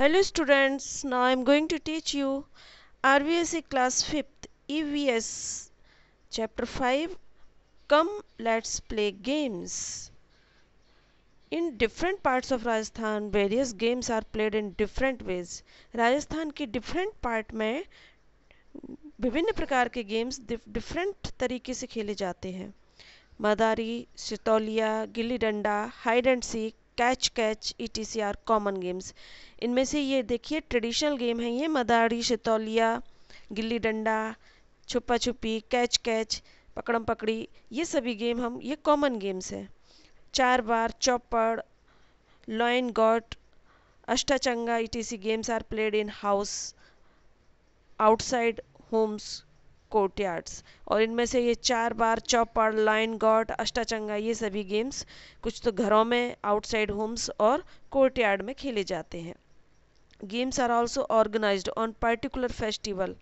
Hello students, now I am going to teach you RVSE class 5th EVS chapter 5. Come let's play games. In different parts of Rajasthan various games are played in different ways. Rajasthan की different part में विभिन्न प्रकार के games different तरीके से खेले जाते हैं। मदारी, सितौलिया, गिल्ली डंडा, hide and seek, catch catch etc are common games. इनमें से ये देखिए ट्रेडिशनल गेम है, ये मदारी, सितौलिया, गिल्ली डंडा, छुपा छुपी, कैच कैच, पकड़म पकड़ी, ये सभी गेम ये कॉमन गेम्स हैं। चार बार, चौपड़, लॉइन गॉट, अष्टाचंगा etc games are played in house, outside homes, courtyards. और इनमें से ये चार बार, चौपड़, लाइन गॉड, अष्टाचंगा, ये सभी गेम्स कुछ तो घरों में, आउटसाइड होम्स और कोर्टयार्ड में खेले जाते हैं। Games are also organised on particular festival.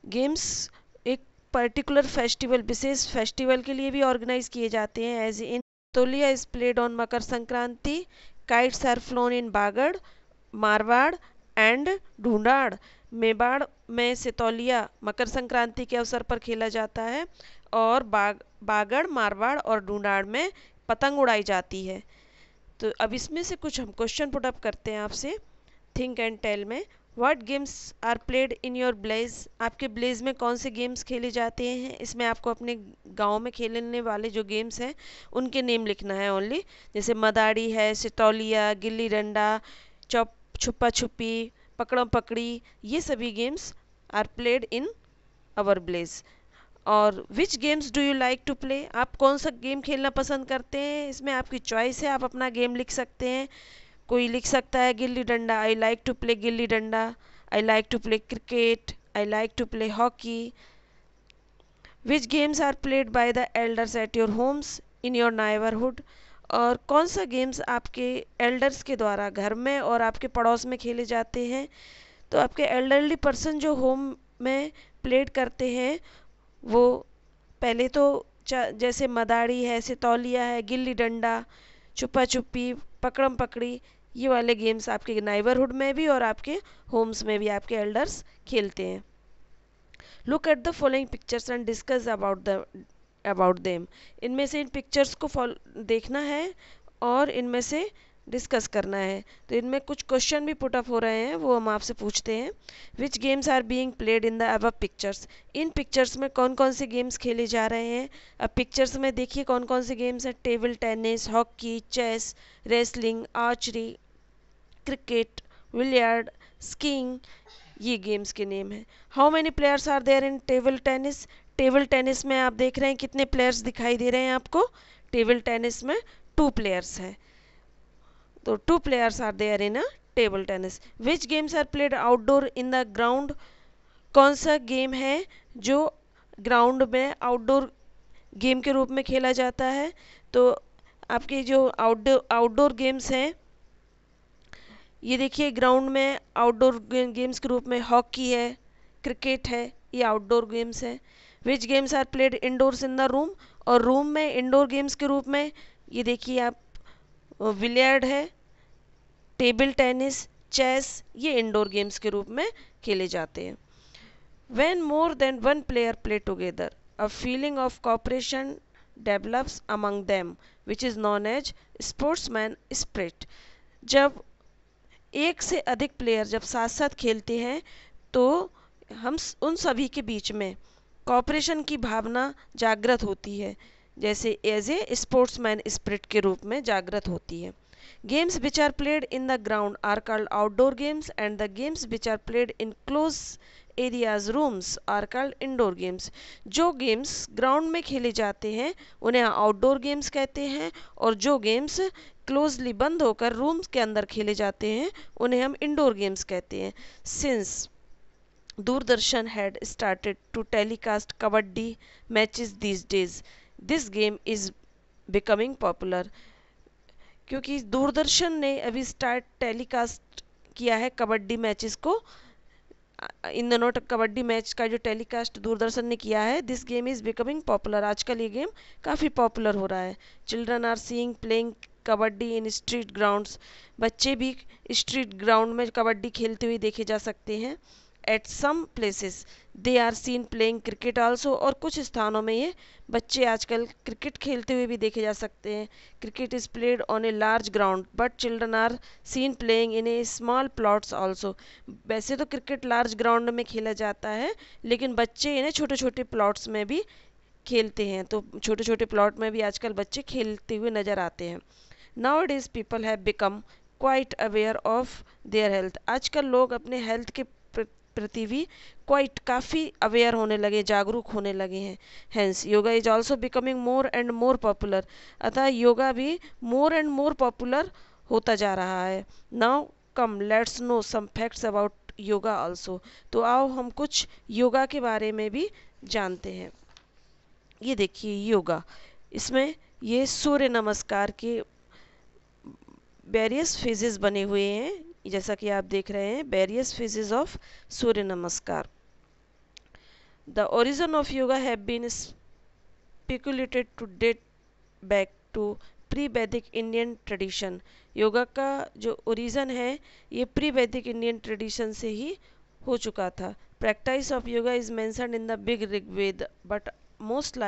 Games एक पर्टिकुलर फेस्टिवल, विशेष फेस्टिवल के लिए भी ऑर्गेनाइज किए जाते हैं। एज इन तोलिया is played on Makar Sankranti, kites are flown in Bagad, Marwar and Dhundhar. Mewar में सितौलिया मकर संक्रांति के अवसर पर खेला जाता है और बागड़, मारवाड़ और ढूंढाड़ में पतंग उड़ाई जाती है। तो अब इसमें से कुछ हम क्वेश्चन पुट अप करते हैं आपसे। Think and tell me what games are played in your place. आपके ब्लेज में कौन से गेम्स खेले जाते हैं। इसमें आपको अपने गांव में खेलने वाले जो गेम्स हैं उनके नेम लिखना है ओनली। जैसे मदारी है, सितौलिया, गिल्ली डंडा, छुपा छुपी, पकड़म पकड़ी, ये सभी games are played in our places. और which games do you like to play, आप कौन सा गेम खेलना पसंद करते हैं। इसमें आपकी चॉइस है, आप अपना गेम लिख सकते हैं। कोई लिख सकता है गिल्ली danda, I like to play gilli danda, I like to play cricket, I like to play hockey. Which games are played by the elders at your homes in your neighbourhood, और कौन सा गेम्स आपके एल्डर्स के द्वारा घर में और आपके पड़ोस में खेले जाते हैं। तो आपके एल्डरली पर्सन जो होम में प्लेड करते हैं वो पहले तो जैसे मदारी है, सितौलिया है, गिल्ली डंडा, छुपा छुपी, पकड़म पकड़ी, ये वाले गेम्स आपके नाइबरहुड में भी और आपके होम्स में भी आपके एल्डर्स खेलते हैं। Look at the following pictures and discuss about them. इनमें से इन पिक्चर्स को देखना है और इनमें से डिस्कस करना है। तो इनमें कुछ क्वेश्चन भी पुट अप हो रहे हैं, वो हम आपसे पूछते हैं। Which games are being played in the above pictures, इन पिक्चर्स में कौन कौन से गेम्स खेले जा रहे हैं। अब पिक्चर्स में देखिए कौन कौन से गेम्स हैं। Table tennis, hockey, chess, wrestling, archery, cricket, billiard, skiing, ये गेम्स के नेम हैं। How many players are there in table tennis, table tennis में आप देख रहे हैं कितने प्लेयर्स दिखाई दे रहे हैं आपको। टेबल टेनिस में 2 प्लेयर्स हैं, तो 2 players are there in a table tennis. Which games are played outdoor in the ground, कौन सा गेम है जो ग्राउंड में आउटडोर गेम के रूप में खेला जाता है। तो आपके जो आउटडोर गेम्स हैं, ये देखिए ग्राउंड में आउटडोर गेम्स के रूप में हॉकी है, क्रिकेट है, ये आउटडोर गेम्स हैं। Which games are played indoors in the room, और रूम में इंडोर गेम्स के रूप में ये देखिए आप बिलियर्ड है, टेबल टेनिस, चेस, ये इंडोर गेम्स के रूप में खेले जाते हैं। When more than one player play together, a feeling of cooperation develops among them, which is known as sportsman spirit. जब एक से अधिक प्लेयर जब साथ साथ खेलते हैं तो हम उन सभी के बीच में कॉपरेशन की भावना जागृत होती है, जैसे एज ए स्पोर्ट्समैन स्पिरिट के रूप में जागृत होती है। Games which are played in the ground are called outdoor games and the games which are played in close areas rooms are called indoor games. जो गेम्स ग्राउंड में खेले जाते हैं उन्हें आउटडोर गेम्स कहते हैं, और जो गेम्स क्लोजली बंद होकर रूम्स के अंदर खेले जाते हैं उन्हें हम इंडोर गेम्स कहते हैं। Since Doordarshan had started to telecast kabaddi matches these days, this game is becoming popular. क्योंकि दूरदर्शन ने अभी टेलीकास्ट किया है कबड्डी मैचेस को, इन दिनों कबड्डी मैच का जो टेलीकास्ट दूरदर्शन ने किया है, this game is becoming popular, आजकल ये गेम काफ़ी पॉपुलर हो रहा है। Children are seeing playing kabaddi in street grounds, बच्चे भी स्ट्रीट ग्राउंड में कबड्डी खेलते हुए देखे जा सकते हैं। At some places they are seen playing cricket also, और कुछ स्थानों में ये बच्चे आजकल क्रिकेट खेलते हुए भी देखे जा सकते हैं। Cricket is played on a large ground but children are seen playing in a small plots also. वैसे तो क्रिकेट लार्ज ग्राउंड में खेला जाता है, लेकिन बच्चे इन्हें छोटे छोटे प्लॉट्स में भी खेलते हैं, तो छोटे छोटे प्लॉट में भी आजकल बच्चे खेलते हुए नज़र आते हैं। Now it is people have become quite aware of their health, आजकल लोग अपने हेल्थ के प्रति भी काफ़ी अवेयर होने लगे, जागरूक होने लगे हैं। Hence yoga is also becoming more and more popular, अतः योगा भी मोर एंड मोर पॉपुलर होता जा रहा है। Now come let's know some facts about yoga also, तो आओ हम कुछ योगा के बारे में भी जानते हैं। ये देखिए योगा, इसमें ये सूर्य नमस्कार के वेरियस फेजेस बने हुए हैं, जैसा कि आप देख रहे हैं, various phases of Surya Namaskar. The origin of yoga have been speculated to date back to pre Vedic Indian tradition, yoga का जो ओरिजिन है ये प्री वैदिक इंडियन ट्रेडिशन से ही हो चुका था। Practice of yoga is mentioned in the big Rigveda but most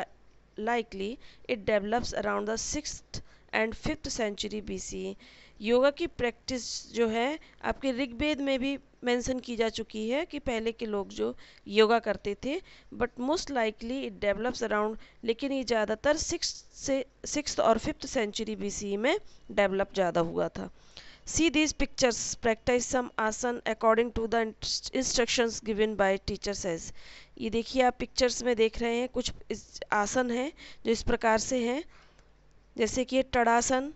likely it develops around the 6th and 5th century BCE। Yoga की practice जो है आपके ऋग्वेद में भी मेंशन की जा चुकी है कि पहले के लोग जो योगा करते थे, but most likely it develops around, लेकिन ये ज़्यादातर 6th और 5th सेंचुरी BCE में डेवलप ज़्यादा हुआ था। See these pictures, practice some आसन according to the instructions given by teacher says। ये देखिए आप पिक्चर्स में देख रहे हैं कुछ आसन हैं जो इस प्रकार से हैं, जैसे कि Tadasana,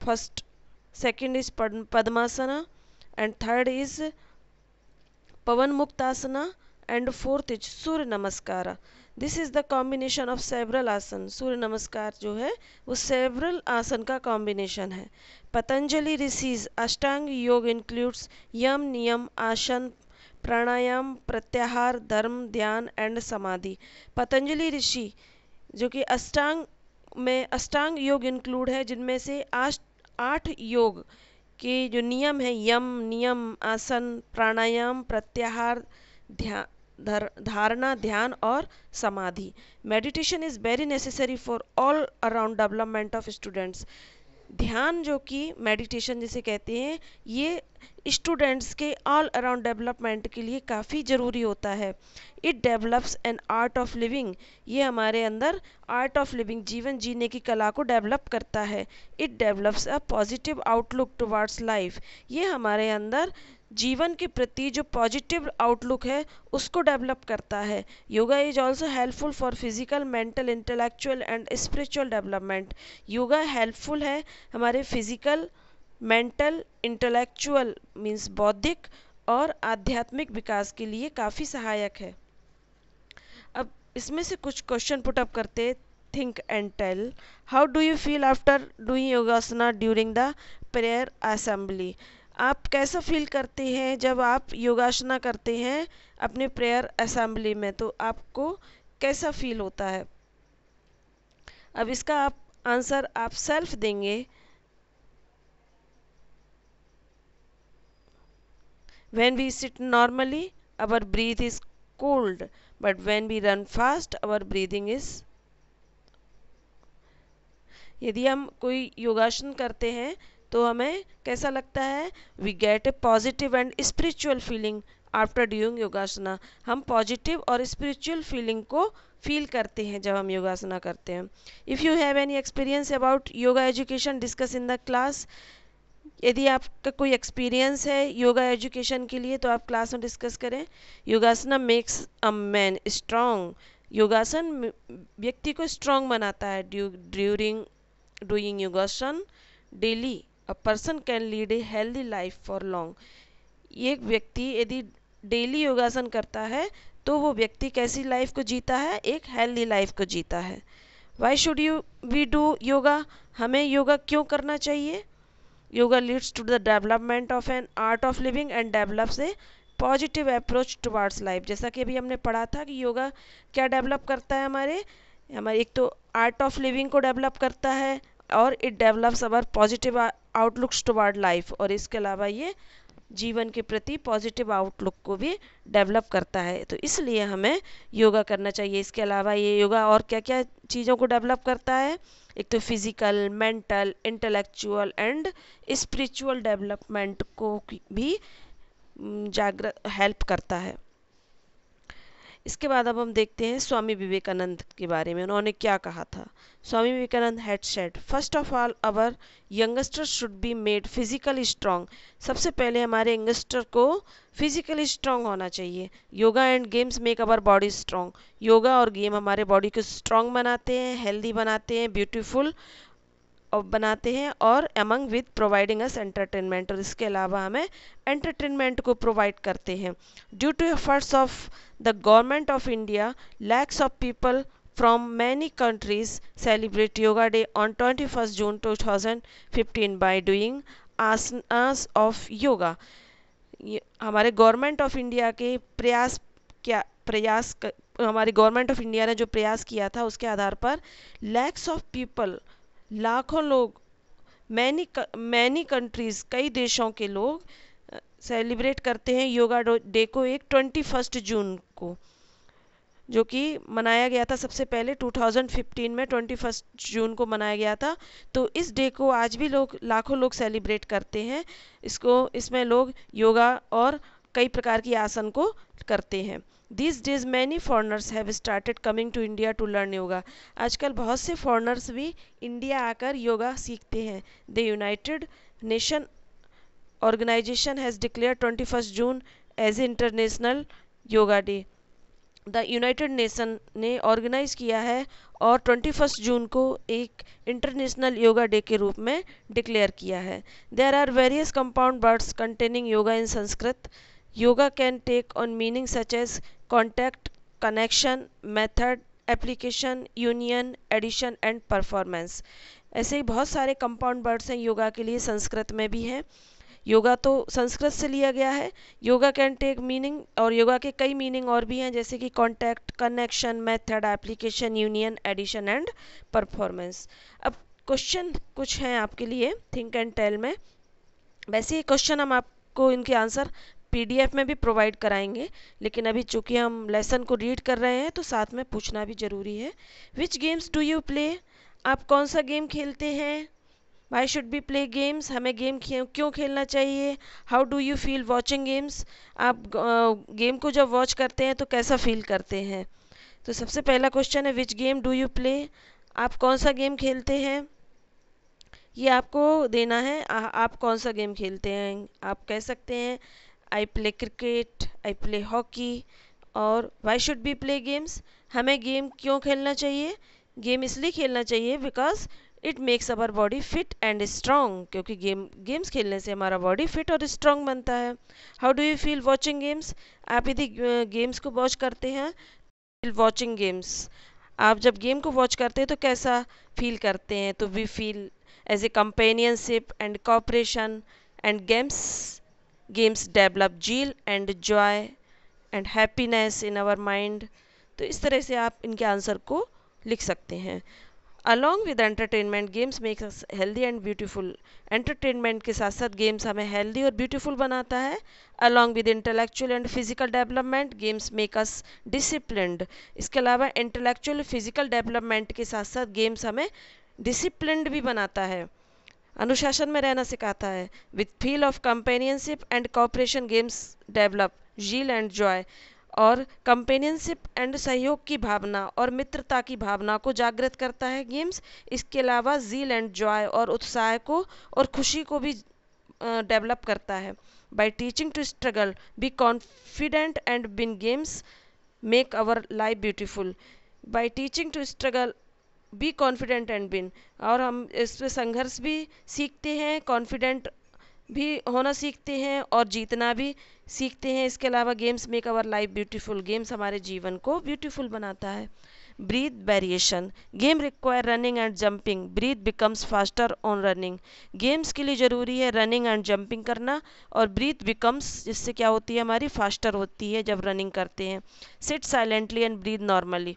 first second is Padmasana and third is Pavan Muktasana and fourth is Surya Namaskar. This is the combination of several asana, Surya नमस्कार जो है वो सेवरल आसन का कॉम्बिनेशन है। पतंजलि ऋषिज अष्टांग योग इंक्लूड्स यम नियम आसन प्राणायाम प्रत्याहार धर्म ध्यान एंड समाधि। पतंजलि ऋषि जो कि अष्टांग योग इंक्लूड है, जिनमें से 8 योग के जो नियम है, यम नियम आसन प्राणायाम प्रत्याहार धारणा ध्यान और समाधि। Meditation is very necessary for all around development of students. ध्यान जो कि मेडिटेशन जिसे कहते हैं, ये स्टूडेंट्स के ऑल अराउंड डेवलपमेंट के लिए काफ़ी ज़रूरी होता है। It develops N art of living, ये हमारे अंदर आर्ट ऑफ लिविंग जीवन जीने की कला को डेवलप करता है। It develops a positive outlook towards life, ये हमारे अंदर जीवन के प्रति जो पॉजिटिव आउटलुक है उसको डेवलप करता है। Yoga is also helpful for physical mental intellectual and spiritual development. Yoga helpful है हमारे फिजिकल मेंटल इंटेलेक्चुअल मीन्स बौद्धिक और आध्यात्मिक विकास के लिए काफ़ी सहायक है। अब इसमें से कुछ क्वेश्चन पुट अप करते हैं। Think and tell, how do you feel after doing yogasana during the prayer assembly. आप कैसा फील करते हैं जब आप योगासना करते हैं अपने प्रेयर असेंबली में, तो आपको कैसा फील होता है। अब इसका आप आंसर आप सेल्फ देंगे। When we sit normally, our breath is cold, but when we run fast, our breathing is। यदि हम कोई योगासन करते हैं तो हमें कैसा लगता है, we get a positive and spiritual feeling after doing yogasana. हम पॉजिटिव और स्पिरिचुअल फीलिंग को फील करते हैं जब हम योगासना करते हैं। If you have any experience about yoga education discuss in the class, यदि आपका कोई एक्सपीरियंस है योगा एजुकेशन के लिए तो आप क्लास में डिस्कस करें। योगासना मेक्स अ मैन स्ट्रॉन्ग, योगासन व्यक्ति को स्ट्रॉन्ग बनाता है। ड्यूरिंग डूइंग योगासन daily a person can lead a healthy life for long. एक व्यक्ति यदि डेली योगासन करता है तो वो व्यक्ति कैसी लाइफ को जीता है, एक हेल्दी लाइफ को जीता है। Why should we do yoga, हमें योगा क्यों करना चाहिए। Yoga leads to the development of an art of living and develops a positive approach towards life. जैसा कि अभी हमने पढ़ा था कि योगा क्या डेवलप करता है, हमारे एक तो आर्ट ऑफ लिविंग को डेवलप करता है, और it develops our positive outlooks toward life, और इसके अलावा ये जीवन के प्रति पॉजिटिव आउटलुक को भी डेवलप करता है। तो इसलिए हमें योगा करना चाहिए। इसके अलावा ये योगा और क्या क्या चीज़ों को डेवलप करता है, एक तो physical, mental, intellectual and spiritual development को भी जागृत हेल्प करता है। इसके बाद अब हम देखते हैं स्वामी विवेकानंद के बारे में, उन्होंने क्या कहा था। Swami Vivekananda had said, first of all our youngsters should be made physically strong. सबसे पहले हमारे यंगस्टर को फिजिकली स्ट्रांग होना चाहिए। Yoga and games make our body strong. Yoga और गेम हमारे बॉडी को स्ट्रांग बनाते हैं, हेल्दी बनाते हैं, ब्यूटीफुल बनाते हैं, और among with providing us entertainment, और इसके अलावा हमें एंटरटेनमेंट को प्रोवाइड करते हैं। Due to efforts of the government of India, lakhs of people from many countries celebrate Yoga Day on 21st June 2015 by doing asanas of yoga। हमारे government of India के हमारी गवर्नमेंट ऑफ इंडिया ने जो प्रयास किया था उसके आधार पर लैक्स ऑफ पीपल, लाखों लोग, मैनी कंट्रीज, कई देशों के लोग सेलिब्रेट करते हैं योगा डे को, एक 21 जून को, जो कि मनाया गया था सबसे पहले 2015 में 21 जून को मनाया गया था। तो इस डे को आज भी लाखों लोग सेलिब्रेट करते हैं। इसमें लोग योगा और कई प्रकार की आसन को करते हैं। These days many foreigners have started coming to India to learn yoga। आजकल बहुत से फॉरेनर्स भी इंडिया आकर योगा सीखते हैं। The United Nation Organization has declared 21 June as international yoga day. The United nation ने ऑर्गेनाइज किया है और 21 जून को एक इंटरनेशनल योगा डे के रूप में डिक्लेयर किया है। There are various compound words containing yoga in Sanskrit. Yoga can take on meaning such as contact, connection, method, application, union, addition and performance. ऐसे ही बहुत सारे कंपाउंड वर्ड्स हैं योगा के लिए, संस्कृत में भी हैं। योगा तो संस्कृत से लिया गया है। योगा कैन टेक मीनिंग, और योगा के कई मीनिंग और भी हैं, जैसे कि contact, connection, method, application, union, addition and performance. अब क्वेश्चन कुछ हैं आपके लिए थिंक एंड टेल में। वैसे ये क्वेश्चन हम आपको इनके आंसर PDF में भी प्रोवाइड कराएंगे, लेकिन अभी चूंकि हम लेसन को रीड कर रहे हैं तो साथ में पूछना भी ज़रूरी है। विच गेम्स डू यू प्ले? आप कौन सा गेम खेलते हैं? Y should be play games? हमें गेम क्यों खेलना चाहिए? How do you feel watching games? आप गेम को जब वॉच करते हैं तो कैसा फील करते हैं? तो सबसे पहला क्वेश्चन है which game do you play? आप कौन सा गेम खेलते हैं, ये आपको देना है। आप कौन सा गेम खेलते हैं? आप कह सकते हैं I play cricket, I play hockey. और why should be play games? हमें गेम क्यों खेलना चाहिए? गेम इसलिए खेलना चाहिए because it makes our body fit and strong, क्योंकि गेम्स खेलने से हमारा बॉडी फिट और स्ट्रांग बनता है। How do you feel watching games? आप यदि गेम्स को वॉच करते हैं, वॉचिंग गेम्स, आप जब गेम को वॉच करते हैं तो कैसा फील करते हैं? तो we feel as a companionship and cooperation and games develop zeal and joy and happiness in our mind. तो इस तरह से आप इनके आंसर को लिख सकते हैं। Along with entertainment games makes us healthy and beautiful. Entertainment के साथ साथ गेम्स हमें हेल्दी और ब्यूटीफुल बनाता है। Along with intellectual and physical development games make us disciplined. इसके अलावा इंटेलेक्चुअल फिजिकल डेवलपमेंट के साथ साथ गेम्स हमें डिसिप्लिन्ड भी बनाता है, अनुशासन में रहना सिखाता है। With feel of companionship and cooperation games develop zeal and joy. और कंपेनियनशिप एंड सहयोग की भावना और मित्रता की भावना को जागृत करता है गेम्स। इसके अलावा जील एंड जॉय और उत्साह को और खुशी को भी डेवलप करता है। By teaching to struggle, be confident and win games make our life beautiful. By teaching to struggle, be confident and win, और हम इसमें संघर्ष भी सीखते हैं, कॉन्फिडेंट भी होना सीखते हैं और जीतना भी सीखते हैं। इसके अलावा games make our life beautiful, games हमारे जीवन को ब्यूटीफुल बनाता है। Breath variation, game require running and jumping, breath becomes faster on running. Games के लिए ज़रूरी है रनिंग एंड जंपिंग करना, और ब्रीथ बिकम्स, जिससे क्या होती है हमारी फास्टर होती है जब रनिंग करते हैं। Sit silently and breath normally,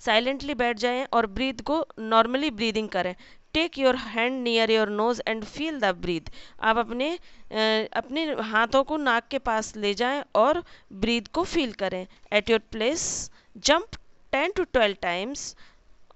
silently बैठ जाएं और ब्रीथ को नॉर्मली ब्रीदिंग करें। Take your hand near your nose and feel the breath. आप अपने हाथों को नाक के पास ले जाएं और ब्रीथ को फील करें। At your place jump 10 to 12 times,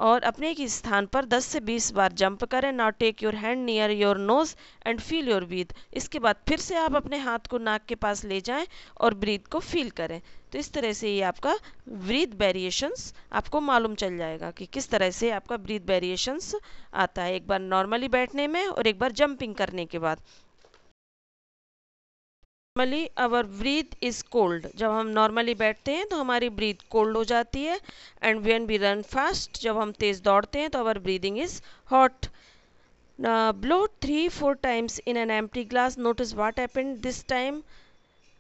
और अपने एक स्थान पर 10 से 20 बार जंप करें। Now take your hand near your nose and feel your breath. इसके बाद फिर से आप अपने हाथ को नाक के पास ले जाएं और ब्रीथ को फील करें। तो इस तरह से ये आपका ब्रीथ वेरिएशंस आपको मालूम चल जाएगा कि किस तरह से आपका ब्रीथ वेरिएशंस आता है, एक बार नॉर्मली बैठने में और एक बार जंपिंग करने के बाद। Normally our breath is cold, जब हम नॉर्मली बैठते हैं तो हमारी ब्रीथ कोल्ड हो जाती है। And when we run fast, जब हम तेज दौड़ते हैं तो our breathing is hot. Blow 3-4 times in an empty glass, notice what happened this time.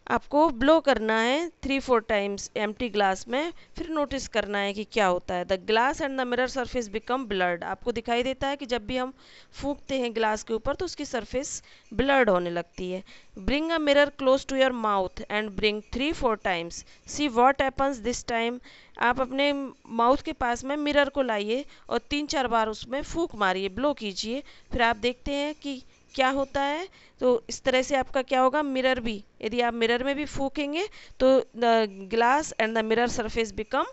आपको ब्लो करना है 3-4 टाइम्स एम्प्टी ग्लास में, फिर नोटिस करना है कि क्या होता है। The glass and the mirror surface become blurred. आपको दिखाई देता है कि जब भी हम फूंकते हैं ग्लास के ऊपर तो उसकी सरफेस ब्लर्ड होने लगती है। Bring a mirror close to your mouth and bring 3-4 times, see what happens this time. आप अपने माउथ के पास में मिरर को लाइए और 3-4 बार उसमें फूंक मारिए, ब्लो कीजिए, फिर आप देखते हैं कि क्या होता है। तो इस तरह से आपका क्या होगा, मिरर भी, यदि आप मिरर में भी फूकेंगे तो the glass and the mirror surface become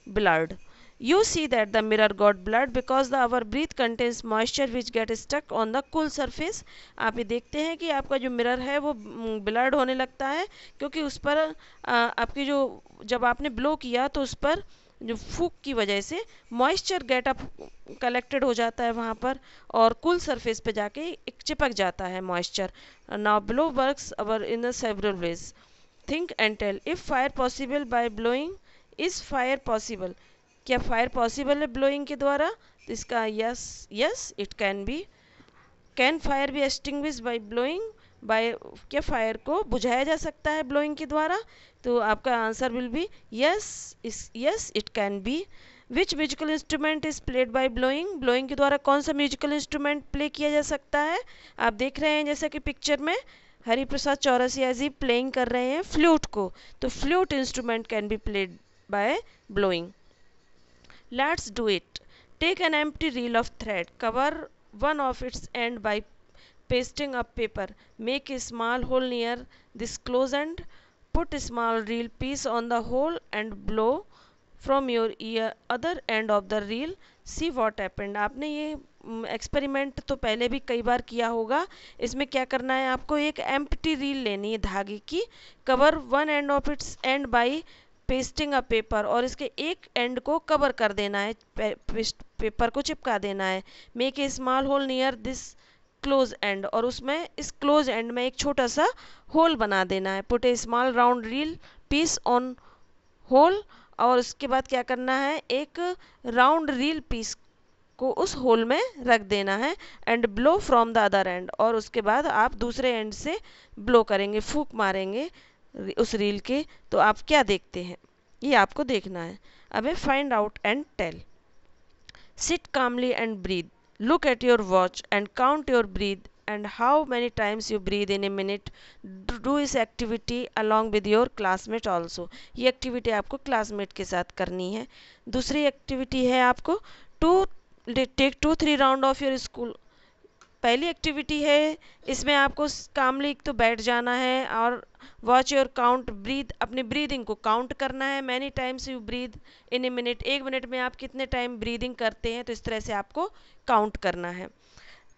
blurred. You see that the mirror got blurred because our breath contains moisture which get stuck on the cool surface। आप ये देखते हैं कि आपका जो मिरर है वो ब्लर्ड होने लगता है क्योंकि उस पर आपकी जो, जब आपने ब्लो किया तो उस पर जो फूक की वजह से मॉइस्चर गेट अप कलेक्टेड हो जाता है वहाँ पर और कूल सरफेस पे जाके एक चिपक जाता है moisture. Now blow works our in several ways, think and tell. If fire possible by blowing, is fire possible, क्या फायर पॉसिबल है ब्लोइंग के द्वारा? तो इसका yes it can be. Can fire be extinguish by blowing, by, क्या फायर को बुझाया जा सकता है ब्लोइंग के द्वारा? तो आपका answer will be yes it can B. Which musical instrument is played by blowing, blowing के द्वारा कौन सा म्यूजिकल इंस्ट्रूमेंट प्ले किया जा सकता है? आप देख रहे हैं जैसा कि पिक्चर में हरि प्रसाद चौरसिया जी प्लेइंग कर रहे हैं फ्लूट को, तो flute instrument can be played by blowing. Let's do it. Take an empty reel of thread, cover one of its end by pasting up paper. Make a small hole near this close end. Put a small reel piece on the hole and blow from your ear other end of the reel. See what happened. आपने ये experiment तो पहले भी कई बार किया होगा। इसमें क्या करना है, आपको एक एम्प्टी रील लेनी है धागे की, cover one end of its and by pasting a paper, और इसके एक एंड को कवर कर देना है, पेपर को चिपका देना है। Make a small hole near this close and, और उसमें इस क्लोज एंड में एक छोटा सा होल बना देना है। Put a small round reel piece on hole, और उसके बाद क्या करना है, एक राउंड रील पीस को उस होल में रख देना है। And blow from the other and, और उसके बाद आप दूसरे एंड से ब्लो करेंगे, फूंक मारेंगे उस रील के। तो आप क्या देखते हैं, ये आपको देखना है। अबे find out and tell. Sit calmly and breathe, look at your watch and count your breathe and how many times you breathe in a minute. Do this activity along with your classmate also. ये activity आपको classmate के साथ करनी है। दूसरी activity है आपको take 2-3 round of your school. पहली एक्टिविटी है, इसमें आपको कामली तो बैठ जाना है और वॉच योर काउंट ब्रीथ, अपनी ब्रीदिंग को काउंट करना है। Many times you breath in a minute, एक मिनट में आप कितने टाइम ब्रीदिंग करते हैं, तो इस तरह से आपको काउंट करना है।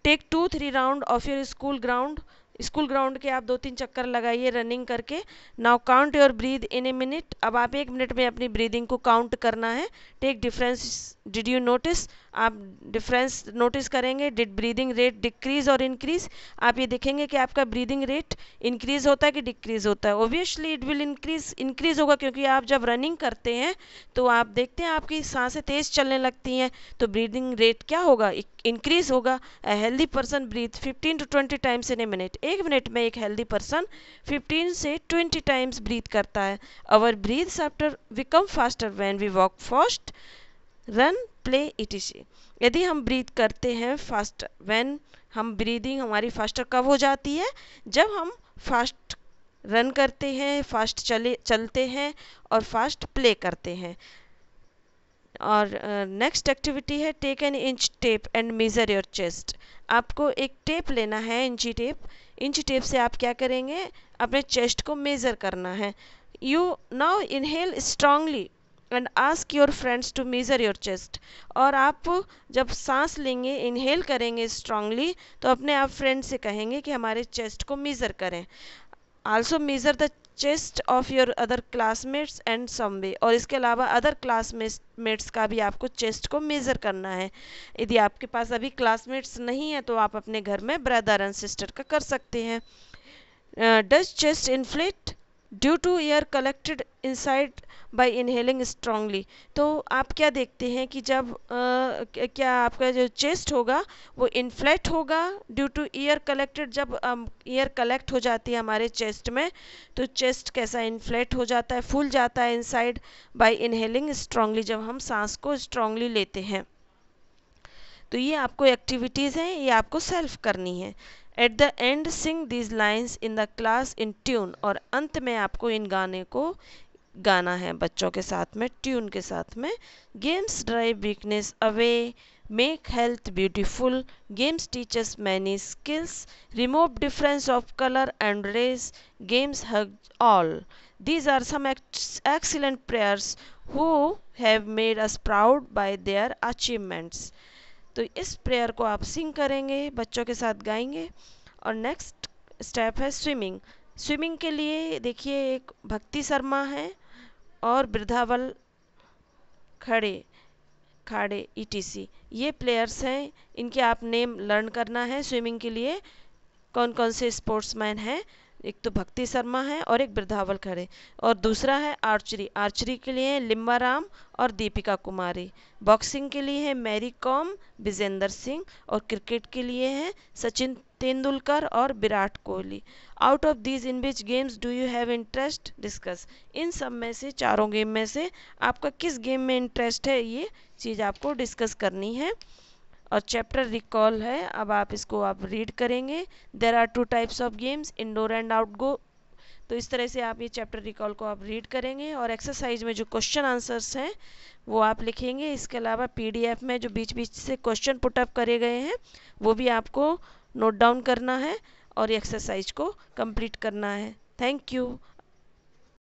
Take 2-3 round of your school ground, school ground के आप 2-3 चक्कर लगाइए रनिंग करके। Now count your breath in a minute, अब आप एक मिनट में अपनी ब्रीदिंग को काउंट करना है। Take difference, did you notice, आप डिफरेंस नोटिस करेंगे। डिड ब्रीदिंग रेट डिक्रीज और इंक्रीज, आप ये देखेंगे कि आपका ब्रीदिंग रेट इंक्रीज होता है कि डिक्रीज होता है। ओबियसली इट विल इंक्रीज होगा, क्योंकि आप जब रनिंग करते हैं तो आप देखते हैं आपकी सांसें तेज चलने लगती हैं, तो ब्रीदिंग रेट क्या होगा, इंक्रीज होगा। A healthy person breath 15 to 20 times in a minute, एक मिनट में एक हेल्दी पर्सन 15 से 20 टाइम्स ब्रीथ करता है। Our breaths after become faster when we walk fast, run, play, etc. यदि हम ब्रीथ करते हैं फास्ट, व्हेन, हम ब्रीदिंग हमारी फास्टर कब हो जाती है, जब हम फास्ट रन करते हैं, फास्ट चलते हैं और फास्ट प्ले करते हैं। और नेक्स्ट एक्टिविटी है take an inch tape and measure your chest. आपको एक टेप लेना है, इंची टेप। इंची टेप से आप क्या करेंगे, अपने चेस्ट को मेज़र करना है। You now inhale strongly and ask your friends to measure your chest. और आप जब सांस लेंगे, इनहेल करेंगे स्ट्रांगली, तो अपने आप फ्रेंड से कहेंगे कि हमारे चेस्ट को मेज़र करें। Also measure the chest of your other classmates and some way. और इसके अलावा अदर क्लासमेट्स का भी आपको चेस्ट को मेज़र करना है। यदि आपके पास अभी क्लासमेट्स नहीं है तो आप अपने घर में ब्रदर एंड सिस्टर का कर सकते हैं। Does chest inflate due to air collected inside by inhaling strongly. तो आप क्या देखते हैं कि जब क्या आपका जो चेस्ट होगा वो इन्फ्लेट होगा ड्यू टू एयर कलेक्टेड। जब एयर कलेक्ट हो जाती है हमारे चेस्ट में तो चेस्ट कैसा इन्फ्लेट हो जाता है, फूल जाता है इनसाइड बाय इनहेलिंग स्ट्रांगली, जब हम सांस को स्ट्रांगली लेते हैं। तो ये आपको एक्टिविटीज़ हैं, ये आपको सेल्फ करनी है। At the end Singh these lines in the class in tune. और अंत में आपको इन गाने को गाना है बच्चों के साथ में, ट्यून के साथ में। Games drive weakness away, make health beautiful, games teachers many skills, remove difference of colour and race, games hug all. These are some excellent prayers who have made us proud by their achievements. तो इस prayer को आप सिंग करेंगे, बच्चों के साथ गाएंगे। और नेक्स्ट स्टेप है स्विमिंग। स्विमिंग के लिए देखिए एक भक्ति शर्मा है और वृद्धावल खड़े खाड़े ईटीसी, ये प्लेयर्स हैं। इनके आप नेम लर्न करना है स्विमिंग के लिए। कौन कौन से स्पोर्ट्समैन हैं, एक तो भक्ति शर्मा है और एक वृद्धावल खड़े। और दूसरा है आर्चरी। आर्चरी के लिए लिम्बा राम और दीपिका कुमारी। बॉक्सिंग के लिए है मैरी कॉम, विजेंदर सिंह। और क्रिकेट के लिए है सचिन तेंदुलकर और Virat Kohli. Out of these in which games do you have interest, discuss. इन सब में से, चारों गेम में से आपका किस गेम में इंटरेस्ट है, ये चीज़ आपको डिस्कस करनी है। और चैप्टर रिकॉल है, अब आप इसको आप रीड करेंगे। There are 2 types of games, indoor and outdoor. तो इस तरह से आप ये चैप्टर रिकॉल को आप रीड करेंगे। और एक्सरसाइज में जो क्वेश्चन आंसर्स हैं वो आप लिखेंगे। इसके अलावा पीडीएफ में जो बीच बीच से क्वेश्चन पुटअप करे गए हैं वो भी आपको नोट डाउन करना है और एक्सरसाइज को कंप्लीट करना है। Thank you.